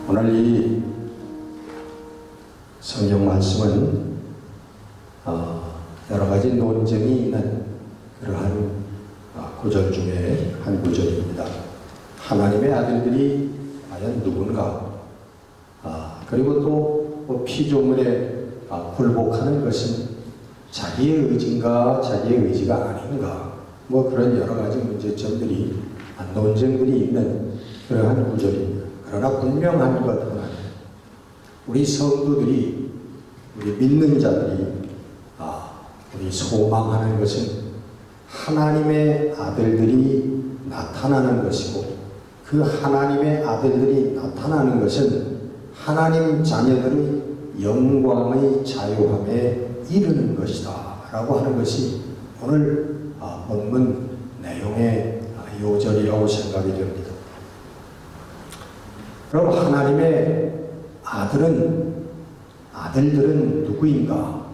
오늘 이 성경 말씀은 여러 가지 논쟁이 있는 그러한 구절 중에 한 구절입니다. 하나님의 아들들이 과연 누군가? 그리고 또 피조물에 굴복하는 것은 자기의 의지인가 자기의 의지가 아닌가? 그런 여러 가지 문제점들이 논쟁들이 있는 그러한 구절입니다. 그러나 분명한 것 하나는 우리 성도들이 우리 믿는 자들이 우리 소망하는 것은 하나님의 아들들이 나타나는 것이고 그 하나님의 아들들이 나타나는 것은 하나님 자녀들의 영광의 자유함에 이르는 것이다 라고 하는 것이 오늘 본문 내용의 요절이라고 생각이 됩니다. 그럼 하나님의 아들들은 누구인가?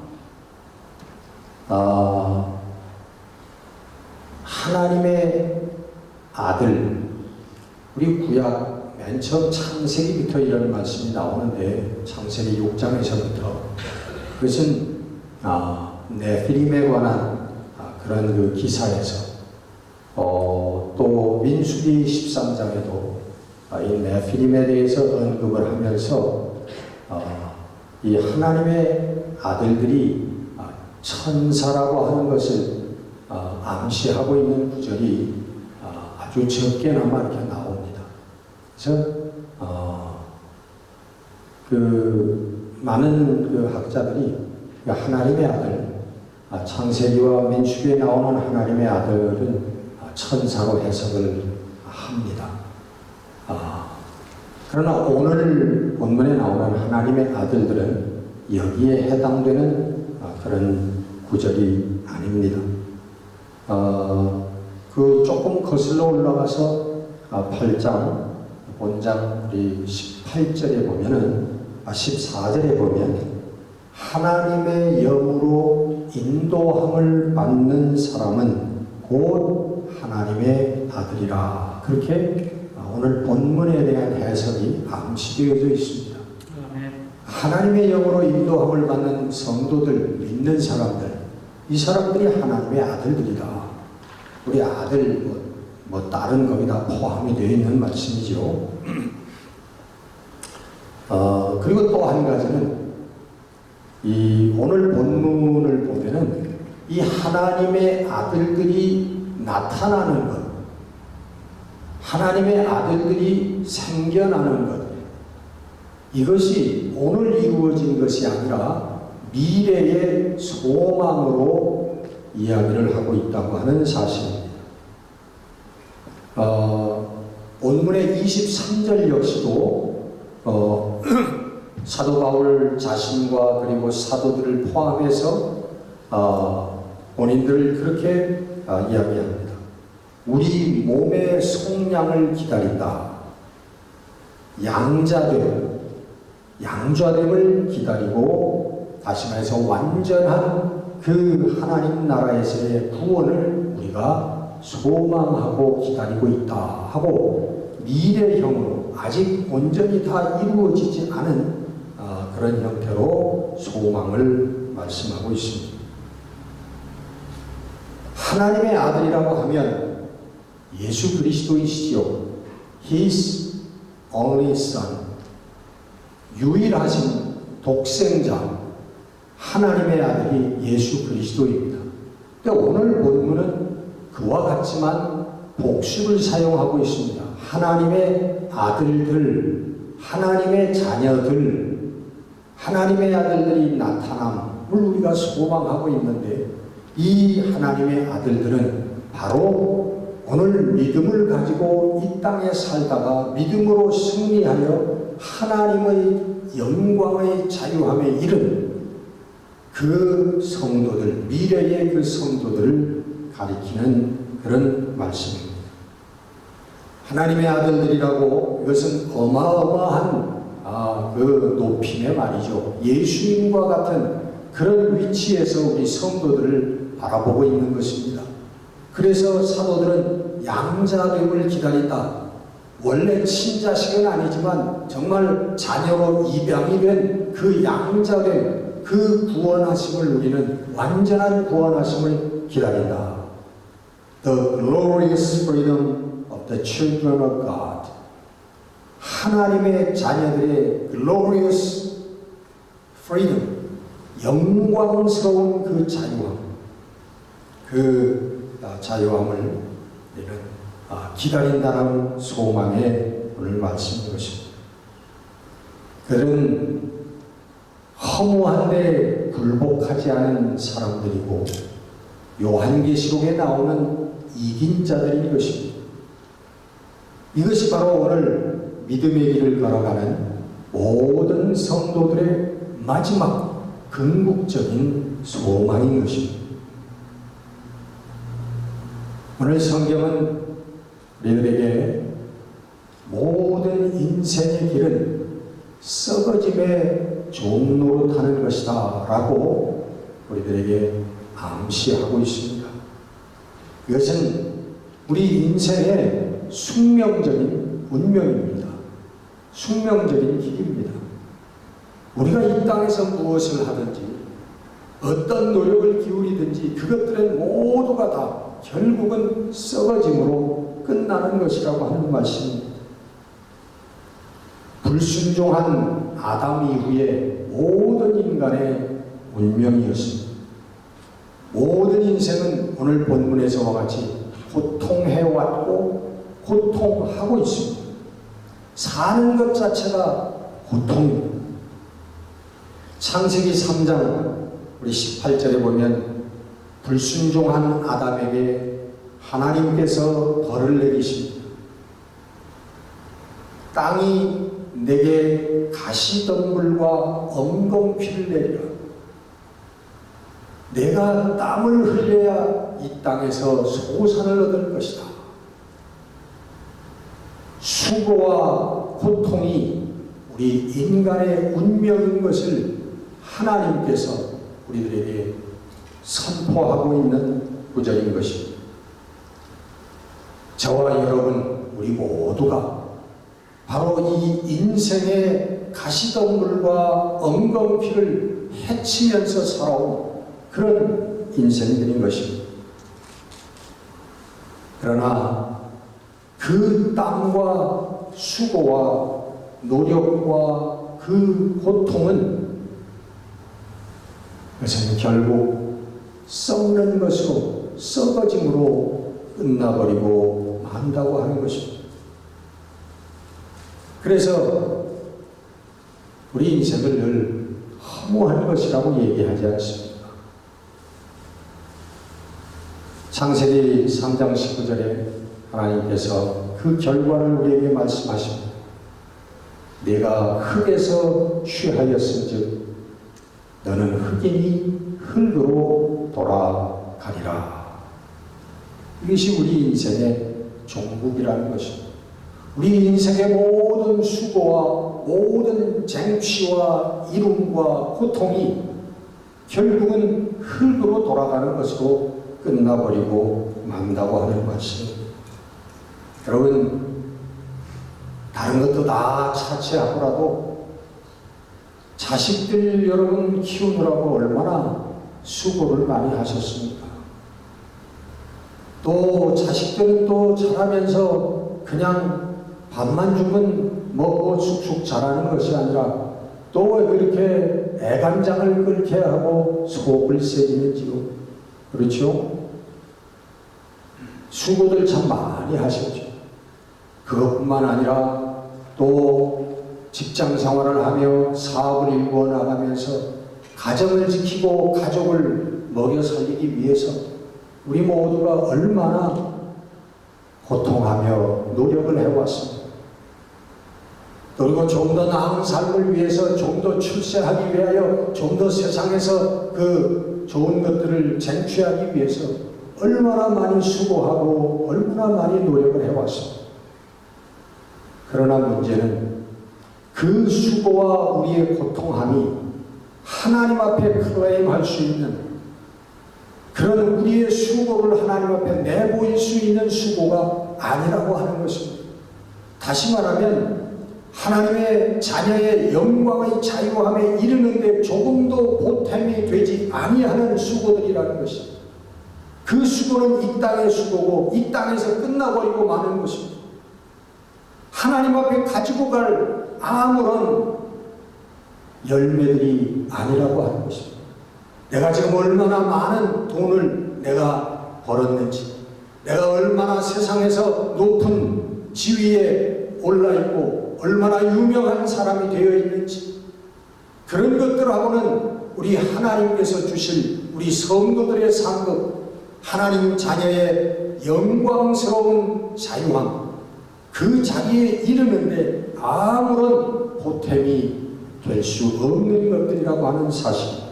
하나님의 아들, 우리 구약 맨 처음 창세기부터 이런 말씀이 나오는데 창세기 6장에서부터 그것은 네피림에 관한 그런 그 기사에서 또 민수기 13장에도 이 네피림에 대해서 언급을 하면서 이 하나님의 아들들이 천사라고 하는 것을 암시하고 있는 구절이 아주 적게나마 이렇게 나옵니다. 그래서 많은 그 학자들이 하나님의 아들, 창세기와 민수기에 나오는 하나님의 아들은 천사로 해석을 합니다. 그러나 오늘 본문에 나오는 하나님의 아들들은 여기에 해당되는 그런 구절이 아닙니다. 조금 거슬러 올라가서 8장, 본장 우리 18절에 보면은, 14절에 보면, 하나님의 영으로 인도함을 받는 사람은 곧 하나님의 아들이라. 그렇게 오늘 본문에 대한 해석이 암시되어져 있습니다. 하나님의 영으로 인도함을 받는 성도들, 믿는 사람들, 이 사람들이 하나님의 아들들이다. 우리 아들, 딸은 거기다 포함이 되어 있는 말씀이죠. 그리고 또 한 가지는, 이 오늘 본문을 보면은, 이 하나님의 아들들이 나타나는 것, 하나님의 아들들이 생겨나는 것, 이것이 오늘 이루어진 것이 아니라 미래의 소망으로 이야기를 하고 있다고 하는 사실입니다. 본문의 23절 역시도 사도 바울 자신과 그리고 사도들을 포함해서 본인들을 그렇게 이야기합니다. 우리 몸의 속량을 기다린다. 양자됨을 기다리고, 다시 말해서 완전한 그 하나님 나라에서의 구원을 우리가 소망하고 기다리고 있다 하고, 미래형으로 아직 온전히 다 이루어지지 않은 그런 형태로 소망을 말씀하고 있습니다. 하나님의 아들이라고 하면 예수 그리스도이시죠. His only Son, 유일하신 독생자, 하나님의 아들이 예수 그리스도입니다. 근데 오늘 본문은 그와 같지만 복수를 사용하고 있습니다. 하나님의 아들들, 하나님의 자녀들, 하나님의 아들들이 나타남을 우리가 소망하고 있는데, 이 하나님의 아들들은 바로 오늘 믿음을 가지고 이 땅에 살다가 믿음으로 승리하여 하나님의 영광의 자유함에 이른 그 성도들, 미래의 그 성도들을 가리키는 그런 말씀입니다. 하나님의 아들들이라고, 이것은 어마어마한 그 높임의 말이죠. 예수님과 같은 그런 위치에서 우리 성도들을 바라보고 있는 것입니다. 그래서 사도들은 양자됨을 기다린다. 원래 친자식은 아니지만 정말 자녀로 입양이 된 그 양자된 그 구원하심을 우리는 완전한 구원하심을 기다린다. The glorious freedom of the children of God. 하나님의 자녀들의 glorious freedom, 영광스러운 그 자유함, 그 자유함을 우리는 기다린다는 소망의 오늘 말씀인 것입니다. 그들은 허무한데 굴복하지 않은 사람들이고 요한계시록에 나오는 이긴 자들인 것입니다. 이것이 바로 오늘 믿음의 길을 걸어가는 모든 성도들의 마지막 궁극적인 소망인 것입니다. 오늘 성경은 우리들에게 모든 인생의 길은 썩어짐의 종로로 타는 것이다 라고 우리들에게 암시하고 있습니다. 이것은 우리 인생의 숙명적인 운명입니다. 숙명적인 길입니다. 우리가 이 땅에서 무엇을 하든지 어떤 노력을 기울이든지 그것들은 모두가 다 결국은 썩어짐으로 끝나는 것이라고 하는 말씀입니다. 불순종한 아담 이후에 모든 인간의 운명이었습니다. 모든 인생은 오늘 본문에서와 같이 고통해왔고 고통하고 있습니다. 사는 것 자체가 고통입니다. 창세기 3장 우리 18절에 보면 불순종한 아담에게 하나님께서 벌을 내리십니다. 땅이 내게 가시덤불과 엉겅퀴를 내리라. 내가 땀을 흘려야 이 땅에서 소산을 얻을 것이다. 수고와 고통이 우리 인간의 운명인 것을 하나님께서 우리들에게 선포하고 있는 구절인 것입니다. 저와 여러분 우리 모두가 바로 이 인생의 가시덤불과 엉겅퀴를 헤치면서 살아온 그런 인생들인 것입니다. 그러나 그 땀과 수고와 노력과 그 고통은 그것은 결국 썩는 것으로 썩어짐으로 끝나버리고 만다고 하는 것입니다. 그래서 우리 인생을 늘 허무한 것이라고 얘기하지 않습니다. 창세기 3장 19절에 하나님께서 그 결과를 우리에게 말씀하십니다. 내가 흙에서 취하였은즉 너는 흙이니 흙으로 돌아가리라. 이것이 우리 인생의 종국이라는 것입니다. 우리 인생의 모든 수고와 모든 쟁취와 이름과 고통이 결국은 흙으로 돌아가는 것으로 끝나버리고 만다고 하는 말씀입니다. 여러분, 다른 것도 다 차치하고라도 자식들 여러분 키우느라고 얼마나 수고를 많이 하셨습니까? 또 자식들은 또 자라면서 그냥 밥만 주면 먹고 쑥쑥 자라는 것이 아니라 또 왜 그렇게 애간장을 끓게 하고 속을 새기는지요? 그렇죠? 수고들 참 많이 하셨죠. 그것뿐만 아니라 또 직장 생활을 하며 사업을 일구어 나가면서 가정을 지키고 가족을 먹여 살리기 위해서 우리 모두가 얼마나 고통하며 노력을 해왔습니다. 그리고 좀 더 나은 삶을 위해서 좀 더 출세하기 위하여 좀 더 세상에서 그 좋은 것들을 쟁취하기 위해서 얼마나 많이 수고하고 얼마나 많이 노력을 해왔습니다. 그러나 문제는 그 수고와 우리의 고통함이 하나님 앞에 클레임할 수 있는 그런 우리의 수고를 하나님 앞에 내보일 수 있는 수고가 아니라고 하는 것입니다. 다시 말하면 하나님의 자녀의 영광의 자유함에 이르는데 조금도 보탬이 되지 아니하는 수고들이라는 것입니다. 그 수고는 이 땅의 수고고 이 땅에서 끝나버리고 마는 것입니다. 하나님 앞에 가지고 갈 아무런 열매들이 아니라고 하는 것입니다. 내가 지금 얼마나 많은 돈을 내가 벌었는지, 내가 얼마나 세상에서 높은 지위에 올라있고 얼마나 유명한 사람이 되어 있는지, 그런 것들하고는 우리 하나님께서 주실 우리 성도들의 상급, 하나님 자녀의 영광스러운 자유함, 그 자리에 이르는데 아무런 보탬이 될 수 없는 것들이라고 하는 사실입니다.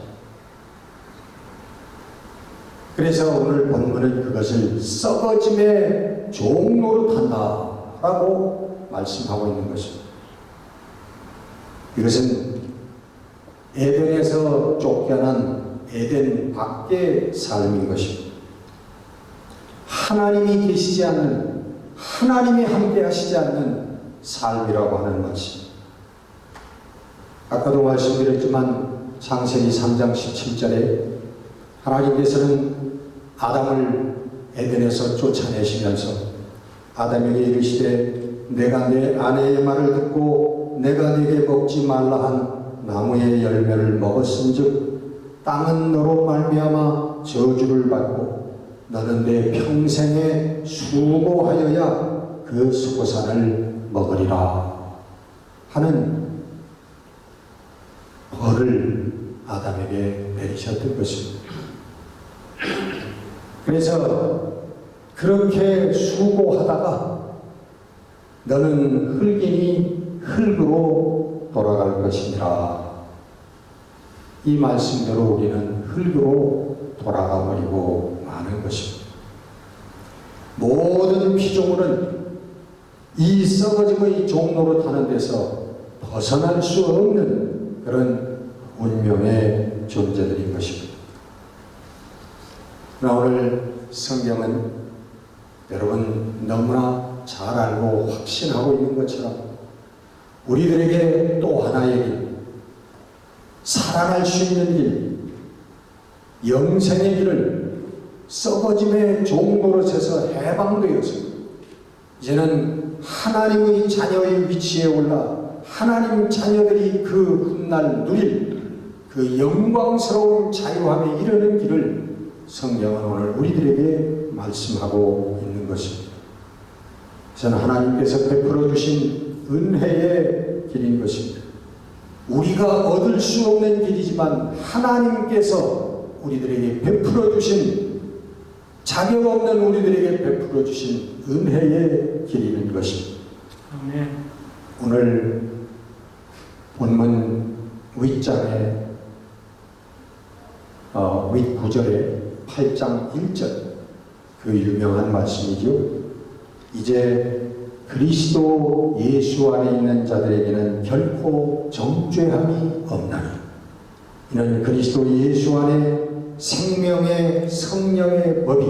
그래서 오늘 본문은 그것을 썩어짐의 종노릇한다라고 말씀하고 있는 것입니다. 이것은 에덴에서 쫓겨난 에덴 밖의 삶인 것입니다. 하나님이 계시지 않는, 하나님이 함께 하시지 않는 삶이라고 하는 것입니다. 아까도 말씀드렸지만 창세기 3장 17절에 하나님께서는 아담을 에덴에서 쫓아내시면서 아담에게 이르시되 내가 내 아내의 말을 듣고 내가 네게 먹지 말라 한 나무의 열매를 먹었은즉 땅은 너로 말미암아 저주를 받고 너는 내 평생에 수고하여야 그 수고산을 먹으리라 하는 벌을 아담에게 내리셨던 것입니다. 그래서 그렇게 수고하다가 너는 흙이니 흙으로 돌아갈 것이니라. 이 말씀대로 우리는 흙으로 돌아가 버리고 마는 것입니다. 모든 피조물은 이 썩어짐의 종로로 타는 데서 벗어날 수 없는 그런 운명의 존재들인 것입니다. 그러나 오늘 성경은 여러분 너무나 잘 알고 확신하고 있는 것처럼 우리들에게 또 하나의 길, 살아날 수 있는 길, 영생의 길을 썩어짐의 종노릇에서 해방되어서 이제는 하나님의 자녀의 위치에 올라 하나님 자녀들이 그 훗날 누릴 그 영광스러운 자유함에 이르는 길을 성경은 오늘 우리들에게 말씀하고 있는 것입니다. 저는 하나님께서 베풀어 주신 은혜의 길인 것입니다. 우리가 얻을 수 없는 길이지만 하나님께서 우리들에게 베풀어 주신, 자격 없는 우리들에게 베풀어 주신 은혜의 길인 것입니다. 아멘. 오늘 본문 윗장에 윗구절에 8장 1절 그 유명한 말씀이죠. 이제 그리스도 예수 안에 있는 자들에게는 결코 정죄함이 없나니 이는 그리스도 예수 안에 생명의 성령의 법이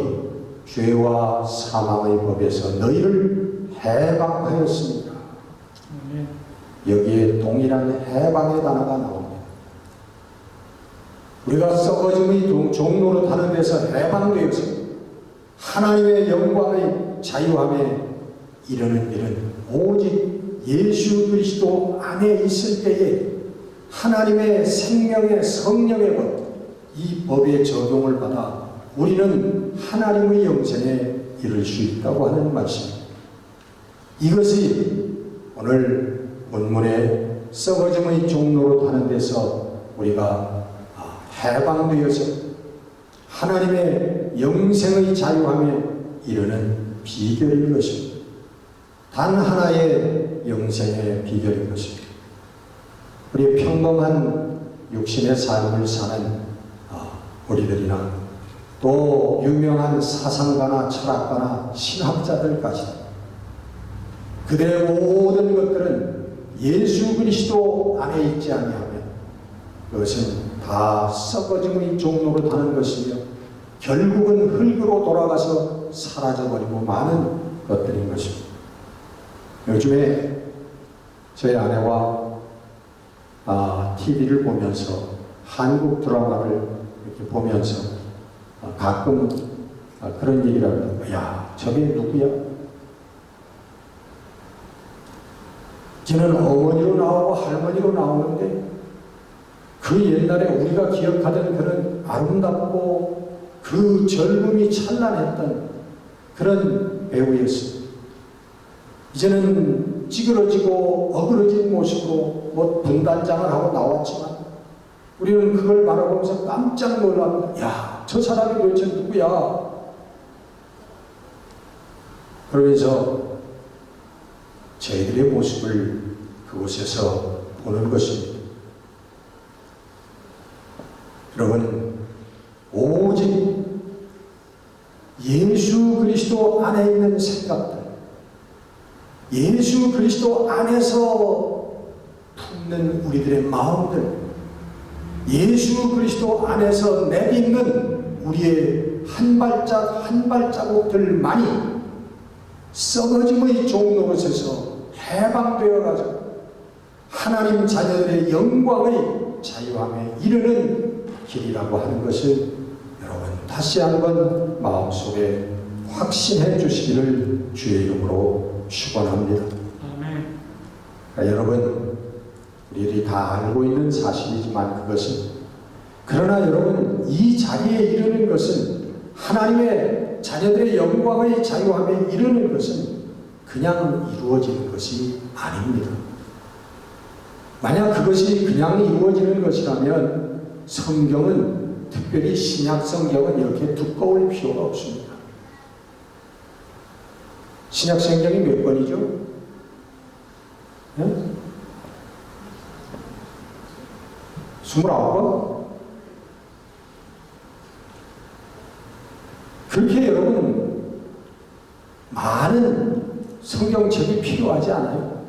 죄와 사망의 법에서 너희를 해방하였습니다. 여기에 동일한 해방의 단어가 나옵니다. 우리가 썩어짐의 종로로 타는 데서 해방되어서 하나님의 영광의 자유함에 이르는 길은 오직 예수 그리스도 안에 있을 때에 하나님의 생명의 성령의 법, 이 법의 적용을 받아 우리는 하나님의 영생에 이를 수 있다고 하는 말씀입니다. 이것이 오늘 본문의 썩어짐의 종로로 타는 데서 우리가 해방되어서 하나님의 영생의 자유함에 이르는 비결인 것입니다. 단 하나의 영생의 비결인 것입니다. 우리 평범한 육신의 삶을 사는 우리들이나 또 유명한 사상가나 철학가나 신학자들까지 그들의 모든 것들은 예수 그리스도 안에 있지 아니하면 그것은 다 썩어짐의 종로로 타는 것이며 결국은 흙으로 돌아가서 사라져버리고 마는 것들인 것입니다. 요즘에 저희 아내와 TV를 보면서 한국 드라마를 이렇게 보면서 가끔 그런 얘기를 합니다. 야, 저게 누구야? 쟤는 어머니로 나오고 할머니로 나오는데 그 옛날에 우리가 기억하던 그런 아름답고 그 젊음이 찬란했던 그런 배우였습니다. 이제는 찌그러지고 어그러진 모습으로 뭐 분단장을 하고 나왔지만 우리는 그걸 바라보면서 깜짝 놀랍니다. 야, 저 사람이 도대체 누구야? 그러면서 저희들의 모습을 그곳에서 보는 것입니다. 여러분, 오직 예수 그리스도 안에 있는 생각들, 예수 그리스도 안에서 품는 우리들의 마음들, 예수 그리스도 안에서 내딛는 우리의 한 발짝 한 발자국들만이 썩어짐의 종로릇에서 해방되어 가지고 하나님 자녀들의 영광의 자유함에 이르는 길이라고 하는 것을 여러분 다시 한번 마음속에 확신해 주시기를 주의 이름으로 축원합니다. 그러니까 여러분, 우리들이 다 알고 있는 사실이지만 그러나 여러분, 이 자리에 이르는 것은, 하나님의 자녀들의 영광의 자유함에 이르는 것은 그냥 이루어지는 것이 아닙니다. 만약 그것이 그냥 이루어지는 것이라면 성경은, 특별히 신약 성경은 이렇게 두꺼울 필요가 없습니다. 신약 성경이 몇 권이죠? 네? 29권? 그렇게 여러분 많은 성경책이 필요하지 않아요.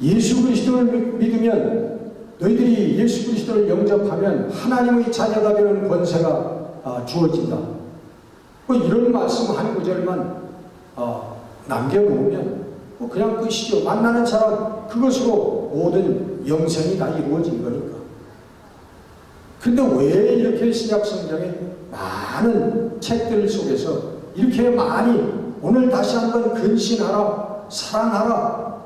예수 그리스도를 믿으면, 너희들이 예수 그리스도를 영접하면 하나님의 자녀가 되는 권세가 주어진다. 뭐 이런 말씀 한 구절만 남겨놓으면 그냥 끝이죠. 만나는 사람 그것으로 모든 영생이 다 이루어진 거니까. 근데 왜 이렇게 신약 성경에 많은 책들 속에서 이렇게 많이 오늘 다시 한번 근신하라, 사랑하라,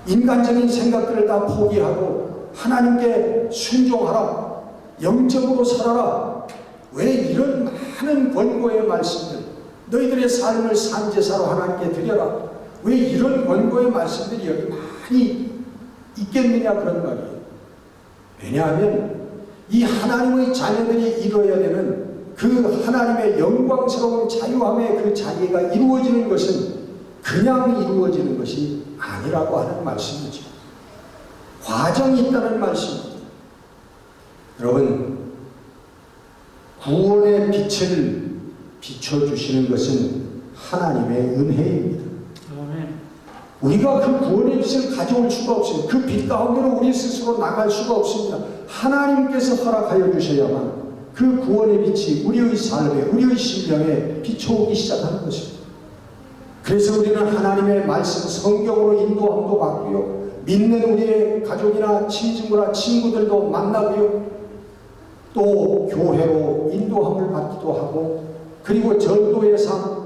인간적인 생각들을 다 포기하고 하나님께 순종하라, 영적으로 살아라, 왜 이런 많은 권고의 말씀들, 너희들의 삶을 산제사로 하나님께 드려라, 왜 이런 권고의 말씀들이 여기 많이 있겠느냐, 그런 말이에요. 왜냐하면 이 하나님의 자녀들이 이루어야 되는 그 하나님의 영광스러운 자유함의 그 자리가 이루어지는 것은 그냥 이루어지는 것이 아니라고 하는 말씀이죠. 과정이 있다는 말씀입니다. 여러분, 구원의 빛을 비춰주시는 것은 하나님의 은혜입니다. 우리가 그 구원의 빛을 가져올 수가 없습니다. 그 빛 가운데로 우리 스스로 나갈 수가 없습니다. 하나님께서 허락하여 주셔야만 그 구원의 빛이 우리의 삶에, 우리의 심령에 비춰오기 시작하는 것입니다. 그래서 우리는 하나님의 말씀, 성경으로 인도함도 받고요, 믿는 우리의 가족이나 친구나 친구들도 만나고요, 또 교회로 인도함을 받기도 하고, 그리고 전도의 삶,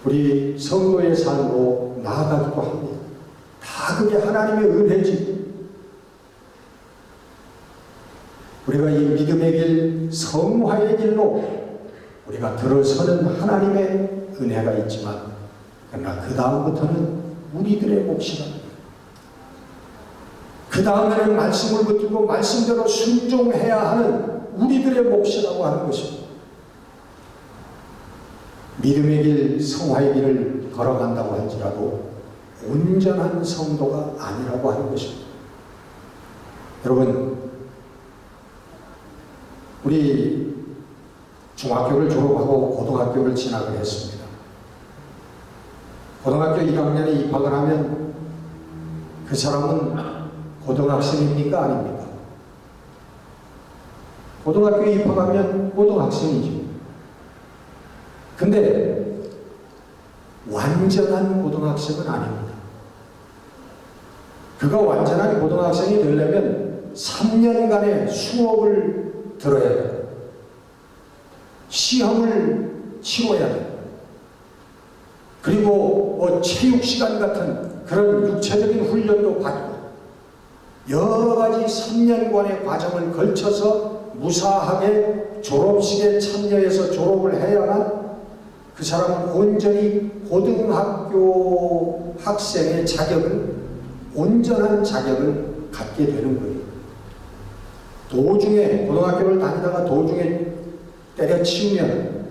우리 성도의 삶으로 나아가기도 합니다. 다 그게 하나님의 은혜지. 우리가 이 믿음의 길, 성화의 길로 우리가 들어서는 하나님의 은혜가 있지만, 그러나 그 다음부터는 우리들의 몫이랍니다. 그 다음에는 말씀을 붙들고 말씀대로 순종해야 하는 우리들의 몫이라고 하는 것입니다. 믿음의 길, 성화의 길을 걸어간다고 할지라도 온전한 성도가 아니라고 하는 것입니다. 여러분, 우리 중학교를 졸업하고 고등학교를 진학을 했습니다. 고등학교 1학년에 입학을 하면 그 사람은 고등학생입니까? 아닙니까? 고등학교에 입학하면 고등학생이죠. 근데 완전한 고등학생은 아닙니다. 그가 완전한 고등학생이 되려면 3년간의 수업을 들어야 돼요. 시험을 치러야 돼요. 그리고 체육시간 같은 그런 육체적인 훈련도 받고 여러 가지 3년간의 과정을 걸쳐서 무사하게 졸업식에 참여해서 졸업을 해야만 그 사람은 온전히 고등학교 학생의 자격을, 온전한 자격을 갖게 되는 거예요. 도중에, 고등학교를 다니다가 도중에 때려치우면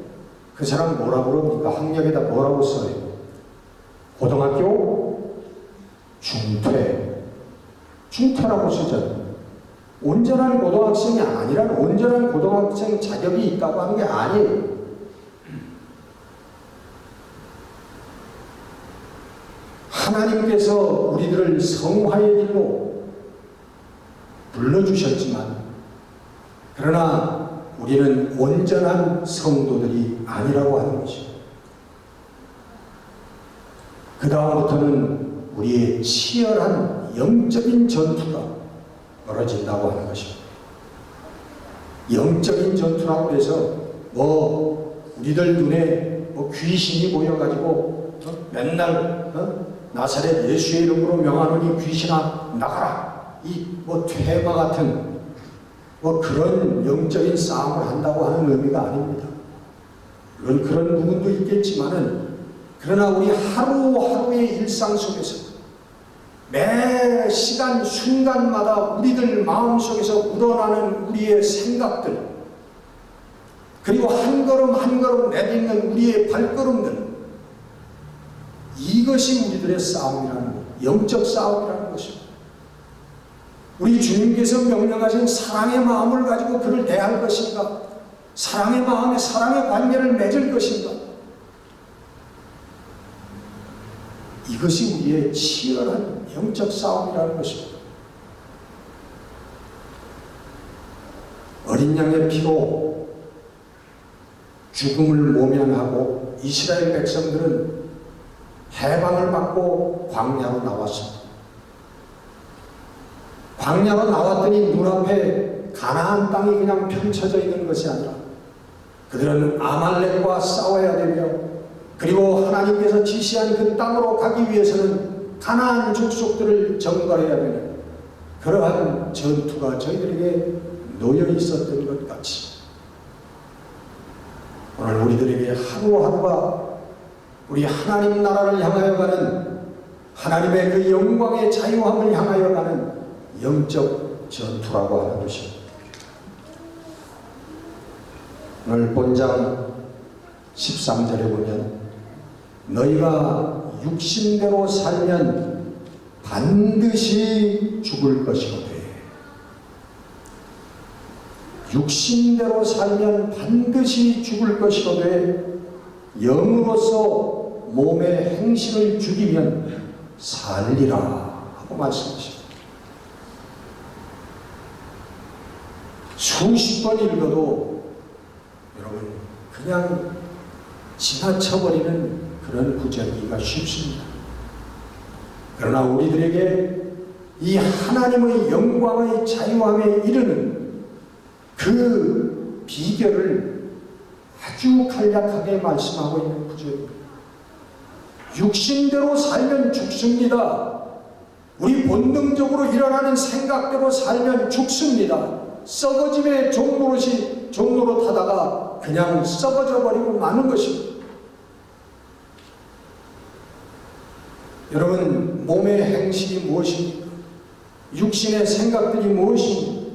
그 사람 뭐라고 그럽니까? 학력에다 뭐라고 써요? 고등학교 중퇴라고 쓰잖아요. 온전한 고등학생이 아니란, 온전한 고등학생 자격이 있다고 하는 게 아니에요. 하나님께서 우리들을 성화의 길로 불러주셨지만, 그러나 우리는 온전한 성도들이 아니라고 하는 것이죠. 그 다음부터는 우리의 치열한 영적인 전투가 벌어진다고 하는 것입니다. 영적인 전투라고 해서 우리들 눈에 귀신이 보여가지고 맨날 나사렛 예수의 이름으로 명하노니 귀신아 나가라, 이 퇴마 같은 그런 영적인 싸움을 한다고 하는 의미가 아닙니다. 물론 그런 부분도 있겠지만은, 그러나 우리 하루하루의 일상 속에서 매 시간 순간마다 우리들 마음속에서 묻어나는 우리의 생각들, 그리고 한 걸음 한 걸음 내딛는 우리의 발걸음들, 이것이 우리들의 싸움이라는 것, 영적 싸움이라는 것입니다. 우리 주님께서 명령하신 사랑의 마음을 가지고 그를 대할 것인가? 사랑의 마음에 사랑의 관계를 맺을 것인가? 이것이 우리의 치열한 영적 싸움이라는 것입니다. 어린 양의 피로 죽음을 모면하고 이스라엘 백성들은 해방을 받고 광야로 나왔습니다. 광야로 나왔더니 눈앞에 가나안 땅이 그냥 펼쳐져 있는 것이 아니라 그들은 아말렉과 싸워야 되며, 그리고 하나님께서 지시한 그 땅으로 가기 위해서는 가나안 족속들을 정벌해야 되는 그러한 전투가 저희들에게 놓여 있었던 것 같이, 오늘 우리들에게 하루하루가 우리 하나님 나라를 향하여 가는, 하나님의 그 영광의 자유함을 향하여 가는 영적 전투라고 하는 것입니다. 오늘 본장 13절에 보면 너희가 육신대로 살면 반드시 죽을 것이거든. 육신대로 살면 반드시 죽을 것이거든. 영으로서 몸의 행실을 죽이면 살리라 하고 말씀하십니다. 수십 번 읽어도 여러분 그냥 지나쳐버리는 그런 구절이기가 쉽습니다. 그러나 우리들에게 이 하나님의 영광의 자유함에 이르는 그 비결을 아주 간략하게 말씀하고 있는 구절입니다. 육신대로 살면 죽습니다. 우리 본능적으로 일어나는 생각대로 살면 죽습니다. 썩어짐의 종로로 타다가 그냥 썩어져 버리고 마는 것입니다. 여러분, 몸의 행실이 무엇입니까? 육신의 생각들이 무엇입니까?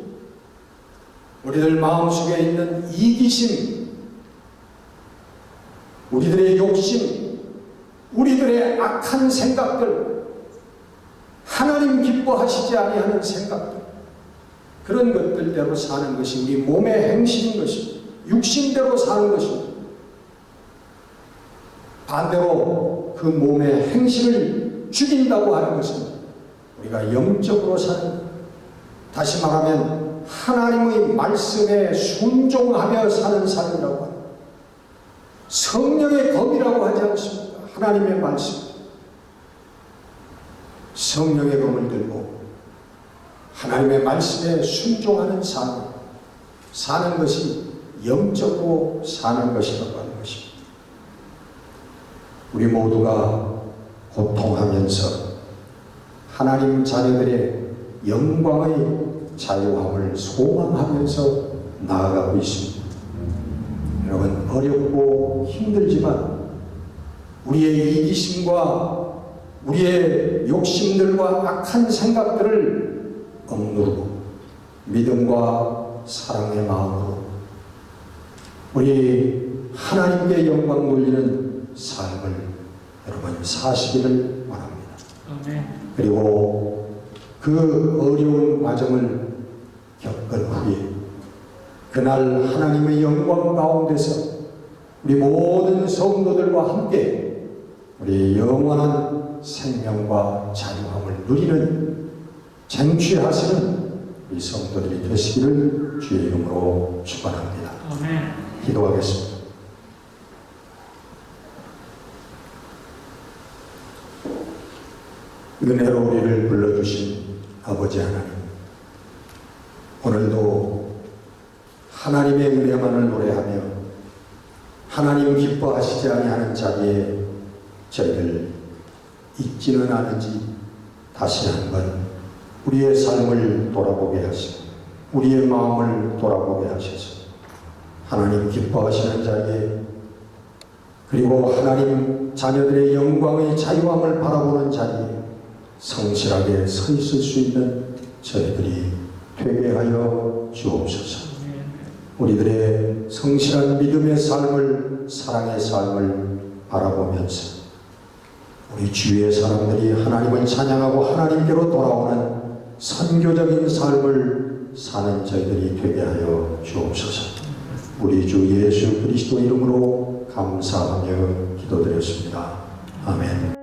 우리들 마음속에 있는 이기심, 우리들의 욕심, 우리들의 악한 생각들, 하나님 기뻐하시지 아니하는 생각들, 그런 것들대로 사는 것이 우리 몸의 행실인 것입니다. 육신대로 사는 것입니다. 반대로 그 몸의 행실을 죽인다고 하는 것은 우리가 영적으로 사는, 다시 말하면 하나님의 말씀에 순종하며 사는 삶이라고 합니다. 성령의 검이라고 하지 않습니까? 하나님의 말씀, 성령의 검을 들고 하나님의 말씀에 순종하는 삶, 사는 것이 영적으로 사는 것이라고 하는 것입니다. 우리 모두가 고통하면서 하나님 자녀들의 영광의 자유함을 소망하면서 나아가고 있습니다. 여러분, 어렵고 힘들지만 우리의 이기심과 우리의 욕심들과 악한 생각들을 억누르고 믿음과 사랑의 마음으로 우리 하나님께 영광 돌리는 삶을 여러분 사시기를 바랍니다. 아멘. 그리고 그 어려운 과정을 겪은 후에 그날 하나님의 영광 가운데서 우리 모든 성도들과 함께 우리 영원한 생명과 자유함을 누리는 쟁취하시는 우리 성도들이 되시기를 주의 이름으로 축원합니다. 아멘. 기도하겠습니다. 은혜로 우리를 불러주신 아버지 하나님, 오늘도 하나님의 은혜만을 노래하며 하나님 기뻐하시지 아니하는 자리에 저희를 있지는 않은지 다시 한번 우리의 삶을 돌아보게 하시고 우리의 마음을 돌아보게 하셔서 하나님 기뻐하시는 자리에 그리고 하나님 자녀들의 영광의 자유함을 바라보는 자리에 성실하게 서 있을 수 있는 저희들이 되게 하여 주옵소서. 우리들의 성실한 믿음의 삶을, 사랑의 삶을 바라보면서 우리 주위의 사람들이 하나님을 찬양하고 하나님께로 돌아오는 선교적인 삶을 사는 저희들이 되게 하여 주옵소서. 우리 주 예수 그리스도 이름으로 감사하며 기도드렸습니다. 아멘.